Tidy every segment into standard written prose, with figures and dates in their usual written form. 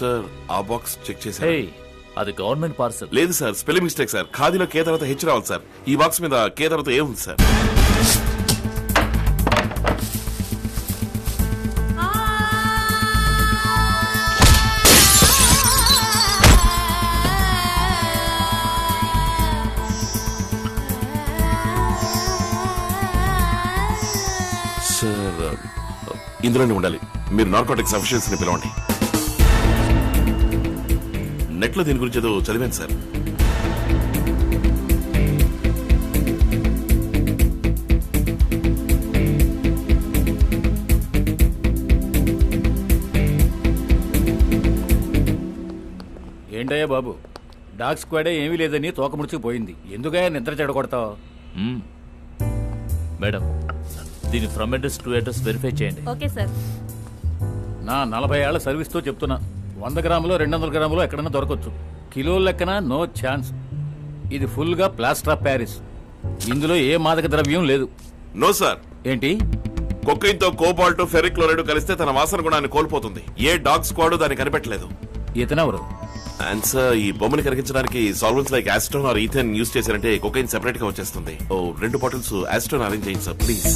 Sir ఆ box check చేశారు. హే, అది గవర్నమెంట్ పార్సల్. లేదు సార్, స్పెల్లింగ్ మిస్టేక్ సార్. ఖాదీలో కే తర్వాత హెచ్ రావాలి సార్. ఈ బాక్స్ మీద కే తర్వాత ఏ ఉంది సార్. సార్ ఇందులోనే ఉండాలి. మీరు నార్కోటిక్స్ అఫీషియల్స్ ని పిలవండి. నెట్ లో దీని గురించి ఏదో చదివాను సార్. ఏంటయ్యా బాబు, డాగ్ స్క్వాడే ఏమీ లేదని తోక ముడిచిపోయింది. ఎందుకయ్యా నిద్ర చెడగొడతావు? మేడం, దీని from address to address verify చేయండి. Okay sir. నా 40 ఏళ్ల సర్వీస్తో చెప్తున్నా, 100 గ్రాములో 200 గ్రాములో ఎక్కడైనా దొరకచ్చు. కిలో లెక్కన నో ఛాన్స్. ఇది ఫుల్ గా ప్లాస్టర్ ఆఫ్ ప్యారిస్. ఇందులో ఏ మాదక ద్రవ్యం లేదు. No sir. ఏంటి? కొకైన్ తో కోబాల్ట్ ఫెరిక్ క్లోరైడ్ కలిస్తే తన వాసన గుణాన్ని కోల్పోతుంది. ఏ డాగ్ స్క్వాడ్ దాన్ని కనిపెట్టలేదు. ఇతనెవరు? అండ్ సార్, ఈ బొమ్మని కరిగించడానికి solvents like acetone or ethane use చేశారంటే కొకైన్ సెపరేట్ గా వచ్చేస్తుంది. ఓ 2 బాటిల్స్ ఆస్టోన్ అరేంజ్ చేయండి sir please.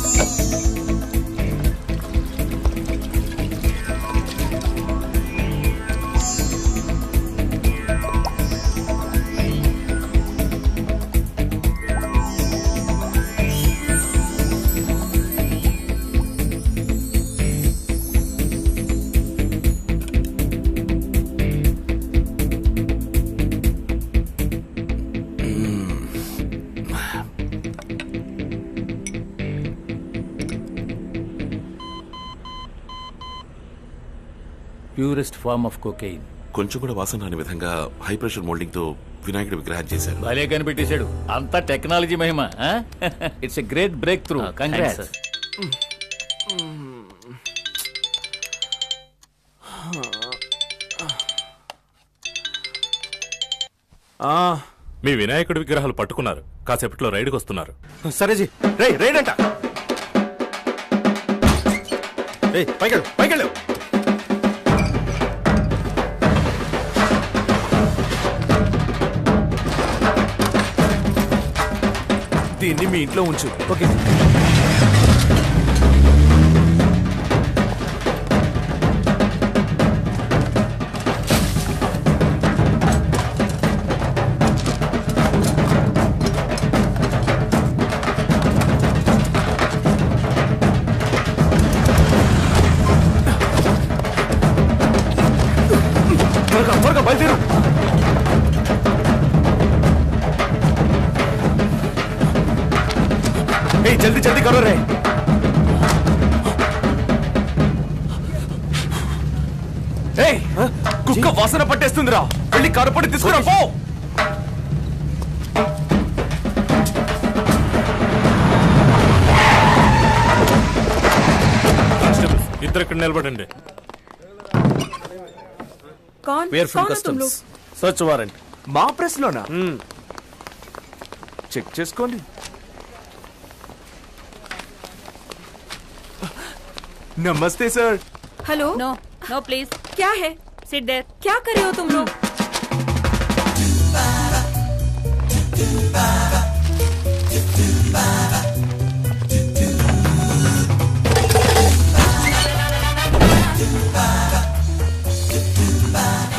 Purest form of cocaine. కొంచెం కూడా వాసన రాని విధంగా హై ప్రెషర్ మోల్డింగ్ తో వినాయకుడి విగ్రహం చేశారు. భలే కనిపెట్టేశాడు. అంతా టెక్నాలజీ మహిమ. It's a great breakthrough. Congrats. మీ వినాయకుడి విగ్రహాలు పట్టుకున్నారు. కాసేపట్లో రైడ్కి వస్తున్నారు. సరేజీ, రైడ్ అంట. పైకెళ్ళు. దీన్ని మీ ఇంట్లో ఉంచు. ఓకే. త్వరగా బయలుదేరు. జల్దీ జల్దీ కరో రే. కుక్క వాసన పట్టేస్తుందిరా. వెళ్ళి కారపొడి తీసుకురా పో. ఇద్దరు ఇక్కడ నిలబడండి. సర్చ్ వారెంట్ మా ప్రెస్ లోనా? చెక్ చేసుకోండి. नमस्ते sir. Hello. No no please. क्या है? Sit there. क्या कर रहे हो तुम लोग?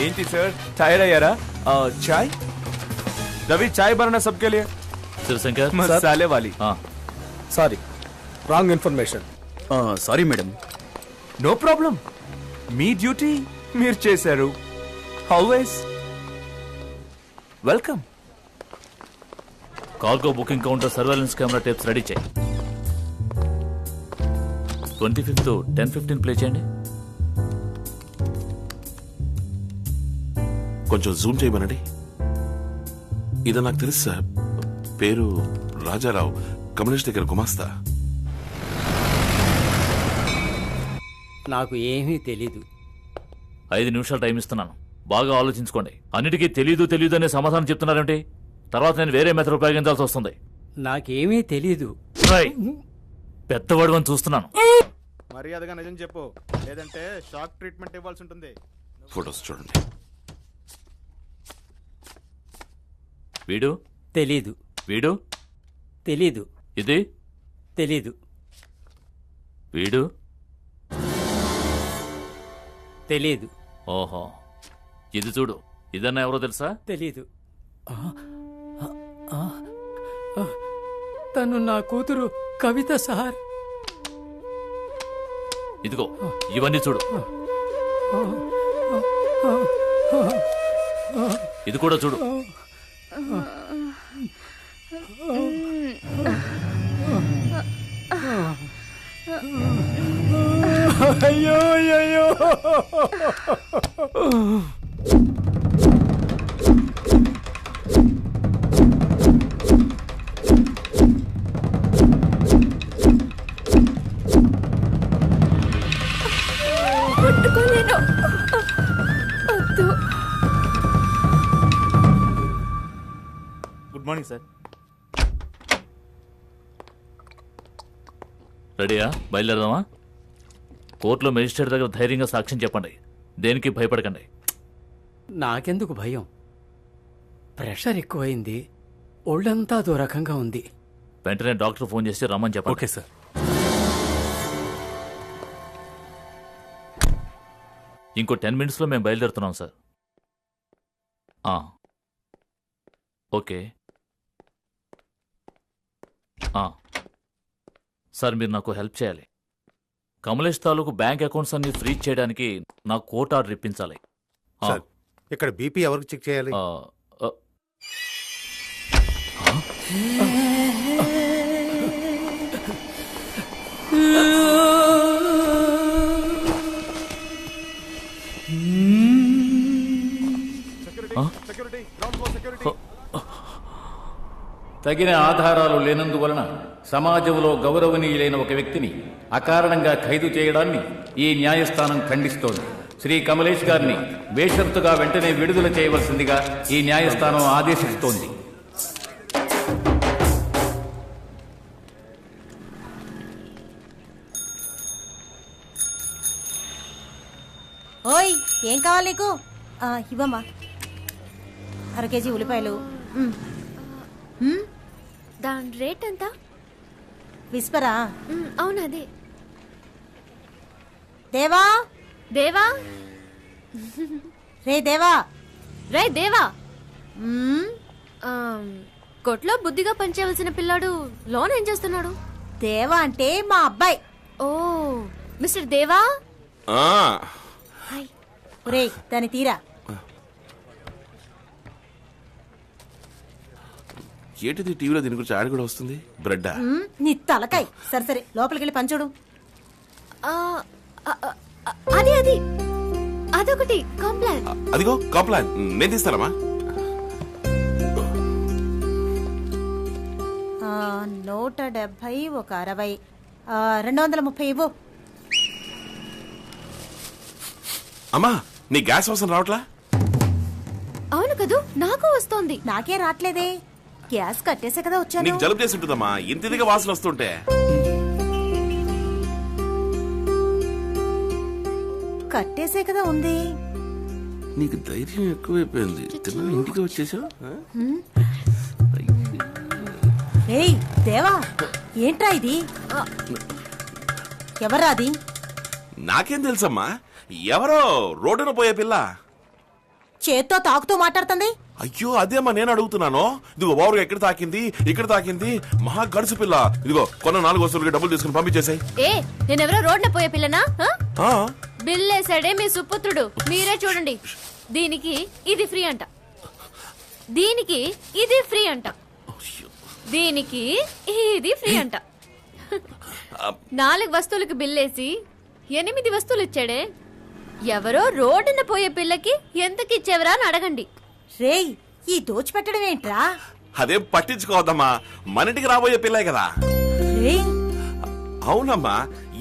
ఏంటి సార్, టైర్ అయ్యారా? చాయ్ రవి, చాయ్ बनाना सबके लिए. శివశంకర్, మసాలే वाली. Sorry, wrong information. Sorry madam. No problem. మీ డ్యూటీ మీరు చేశారు. Always welcome. Cargo booking counter surveillance camera tapes ready చేయి. 25th 10:15 ప్లే చేయండి. కొంచెం జూమ్ చేయమనండి. ఇది నాకు తెలుసు సార్. పేరు రాజారావు, కమ్యూనిస్ట్ దగ్గర గుమాస్తా. నాకు ఏమీ తెలీదు. 5 నిమిషాలు టైం ఇస్తున్నాను. బాగా ఆలోచించుకోండి. అన్నిటికీ తెలీదు అనే సమాధానం చెప్తున్నారంటే తర్వాత నేను వేరే మెథడ్ ఉపయోగించాల్సి వస్తుంది. నాకేమీ తెలీదు. పెద్దవాడు అని చూస్తున్నాను. మర్యాదగా నిజం చెప్పు, లేదంటే షాక్ ట్రీట్మెంట్ ఇవ్వాల్సి ఉంటుంది. ఫొటోస్ చూడండి. వీడు తెలీదు. వీడు తెలీదు. ఇది తెలీదు. వీడు తెలీదు. ఓహో, ఇది చూడు. ఇదన్నా ఎవరో తెలుసా? తెలీదు. తను నా కూతురు కవిత సార్. ఇదిగో ఇవన్నీ చూడు. ఇది కూడా చూడు. అయ్యో అయ్యో. పట్టుకోలేను. వద్దు. Good morning sir. రెడీయా? బయలుదేరదామా? కోర్టులో మెజిస్ట్రేట్ దగ్గర ధైర్యంగా సాక్ష్యం చెప్పండి. దేనికి భయపడకండి. నాకెందుకు భయం? ప్రెషర్ ఎక్కువైంది. ఒళ్ళంతా అదో రకంగా ఉంది. వెంటనే డాక్టర్ ఫోన్ చేసి రమ్మని చెప్పండి. Okay sir. ఇంకో 10 minutesలో మేము బయలుదేరుతున్నాం సార్. ఓకే సార్, మీరు నాకు హెల్ప్ చేయాలి. కమలేష్ తాలూకు బ్యాంక్ అకౌంట్స్ అన్ని ఫ్రీజ్ చేయడానికి నాకు కోర్టు ఆర్డర్ ఇప్పించాలి. సార్, ఇక్కడ బీపీ ఎవరికి చెక్ చేయాలి? తగిన ఆధారాలు లేనందువలన సమాజంలో గౌరవనీయులైన ఒక వ్యక్తిని అకారణంగా ఖైదు చేయడాన్ని ఈ న్యాయస్థానం ఖండిస్తోంది. శ్రీ కమలేష్ గారిని బేషరతుగా వెంటనే విడుదల చేయవలసిందిగా ఈ న్యాయస్థానం ఆదేశిస్తోంది. ఓయ్, ఏం కావాలి నీకు? ఇవ్వమ్మా. 1/2 kg ఉల్లిపాయలు. దాని రేట్ ఎంత? విస్పరా? అవును, అదే. దేవా దేవా, రే దేవా. రే దేవా. కొట్లో బుద్ధిగా పనిచేయవలసిన పిల్లాడు లోన్ ఏం చేస్తున్నాడు? దేవా అంటే మా అబ్బాయి. ఓ, మిస్టర్ దేవా. రే, దాన్ని తీరా. ఏంటిది టీవీలో దీని గురించి యాడ్ కూడా వస్తుంది? బ్రెడ్? నీ తలకాయ్. సరే సరే, లోపలికి వెళ్ళి పంచుడు. అది అది అదొకటి కాంప్లాన్. అదిగో కాంప్లాన్. నేను తీస్తానమ్మా. 170, ఒక 60, 230 ఇవ్వు. అమ్మా, నీ గ్యాస్ వాసన రావట్లా? అవును కదూ, నాకు వస్తోంది. నాకే రావట్లేదే. గ్యాస్ కట్టేసే కదా వచ్చాను. నీకు జలుబు చేసి ఉంటుందమ్మా, ఇంత ఇదిగా వాసన వస్తుంటే. కట్టేసే కదా ఉంది. నీకు ధైర్యం ఎక్కువైపోయింది. ఇంటికి వచ్చేసా? ఏయ్ దేవా, ఏంట్రా ఇది? ఎవరా అది? నాకేం తెలుసమ్మా, ఎవరో రోడ్డున పోయే పిల్ల. చేత్తో తాకుతూ మాట్లాడుతుంది. అయ్యో అదేమ్మా నేను అడుగుతున్నాను. ఇదిగో ఓవరుగా ఎక్కడ తాకింది, ఇక్కడ తాకింది. మహా గడుసు పిల్ల. ఇదిగో కొన్న 4 వస్తువులకి డబ్బులు తీసుకుని పంపించేసాయి. ఏ, నేనెవరో రోడ్న పోయే పిల్లనా? బిల్ వేసాడే మీ సుపుత్రుడు. మీరే చూడండి. దీనికి ఇది ఫ్రీ అంట, దీనికి ఇది ఫ్రీ అంట, దీనికి ఇది ఫ్రీ అంట. 4 వస్తువులకు బిల్లేసి 8 వస్తువులు ఇచ్చాడే. ఎవరో రోడ్డున పోయే పిల్లకి ఎంతకిచ్చేవరా అని అడగండి. రేయ్, ఈ దోచిపెట్టడం ఏంట్రా? అదేం పట్టించుకోవద్దమ్మా, మన ఇంటికి రాబోయే పిల్లే కదా. అవునమ్మా,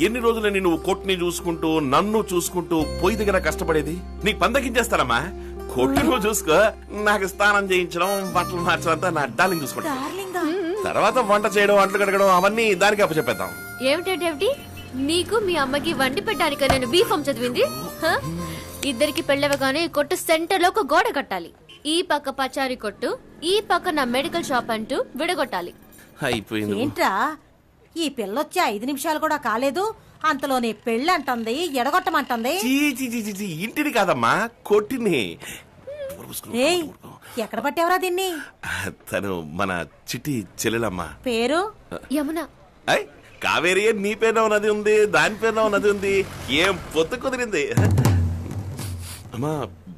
ఎన్ని రోజులని నువ్వు కొట్టుని చూసుకుంటూ నన్ను చూసుకుంటూ పొయ్యి దగ్గర కష్టపడేది? నీకు పందకించేస్తానమ్మా. కొట్టు నువ్వు చూసుకో, నాకు స్నానం చేయించడం, బట్టలు మార్చడం అంతా నా డార్లింగ్ చూసుకుంటా. తర్వాత వంట చేయడం, అంట్లు కడగడం అవన్నీ దానికి అప్పచెప్పేద్దాం. ఏమిటేమిటి? నీకు మీ అమ్మకి వండి పెట్టడానిక నేను బీఫామ్ చదివింది? ఇద్దరికి పెళ్ళవగానే ఈ కొట్టు సెంటర్ లో ఒక గోడ కట్టాలి. ఈ పక్క పచారీ కొట్టు, ఈ పక్క నా మెడికల్ షాప్ అంటూ విడగొట్టాలి. అయిపోయింది. ఏంట్రా ఈ పిల్లొచ్చి 5 నిమిషాలు కూడా కాలేదు, అంతలోనే పెళ్ళి అంటుంది, ఎడగొట్టమంటుంది. చీ, చీ, చీ, చీ, చీ, ఇంటిని కాదమ్మా, కొట్టిని. రేయ్ ఎక్కడ పట్టావరా దీన్ని? తను మన చిట్టి చెల్లెలమ్మా. పేరు? యమున. ఐ, కావేరి నీ పేరున ఉన్నది ఉంది, దాని పేరున ఉన్నది ఉంది. ఏం పొత్తు కుదిరింది. అమ్మా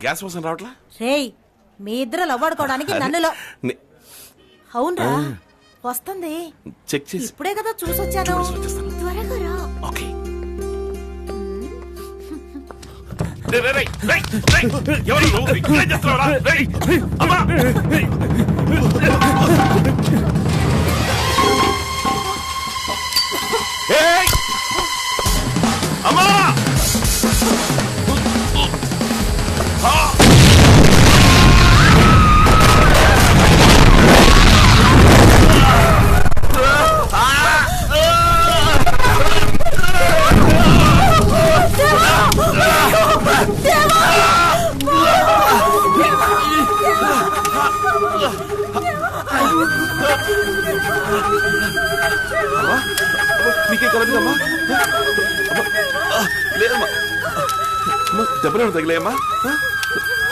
గ్యాస్ వాసన రావట్లా? రేయ్ మీ ఇద్దరు లవ్వాడుకోవడానికి నన్నులో. నే- అవునరా వస్తుంది, చెక్ చేసి ఇప్పుడే కదా చూసొచ్చాను. వచ్చేస్తాను. త్వరగా రా. ఓకే. రేయ్, రేయ్, రేయ్, రేయ్, రేయ్, ఎవరు నువ్వు? ఇక్కడేం చేస్తున్నావురా? రేయ్, అమ్మా! ఏయ్! అమ్మా! నీకే కలదుగమ్మా? లేదమ్మా, దెబ్బలేమో తగిలేయమ్మా?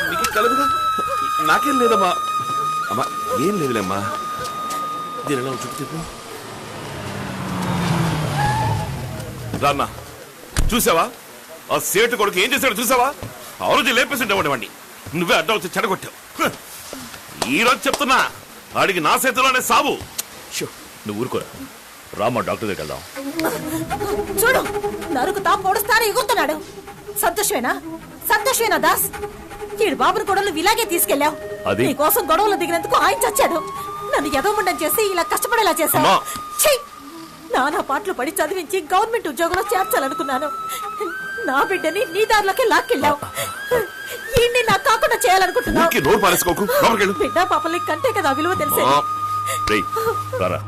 నీకే కలదుగా? నాకేం లేదమ్మా. అమ్మా ఏం లేదులేమ్మా. దీని ఎలా చుట్టూ తిప్పు. రాన్నా, చూసావా ఆ సేటు కొడుకు ఏం చేశాడు? చూసావా? ఆ రోజు లేపేసిండేవాడి వాడిని నువ్వే అడ్డం వచ్చి చెడగొట్టావు. ఈ రోజు చెప్తున్నా, ఆడికి నా చేతిలోనే సావు. నువ్వు ఊరుకోరా, రామ్మా డాక్టర్ దగ్గరికి వెళ్దాం. చూడు నరుకుతా పొడుస్తాను ఎగురుతున్నాడు. సంతోషమేనా? సంతోషమేనా దాస్? ఈడు బాబుని కూడా నువ్వు ఇలాగే తీసుకెళ్లావు. అది- నీ కోసం గొడవలు దిగినందుకు ఆయన చచ్చాడు. నన్ను ఎదవమండం చేసి ఇలా కష్టపడేలా చేశావు. అమ్మా! ఛీ! నానా పాటలు పడి చదివించి గవర్నమెంట్ ఉద్యోగంలో చేర్చాలనుకున్నాను. నా బిడ్డని నీ దారిలోకి లాక్కెళ్ళావు. ఈయన్ని నాకు కాకుండా చేయాలనుకుంటున్నావు. ఊరికే నోరు పారేసుకోకు. లోపలికి వెళ్ళు. బిడ్డ పాపల్ని కంటే కదా విలువ తెలిసేది. ఆ, రేయ్ రారా.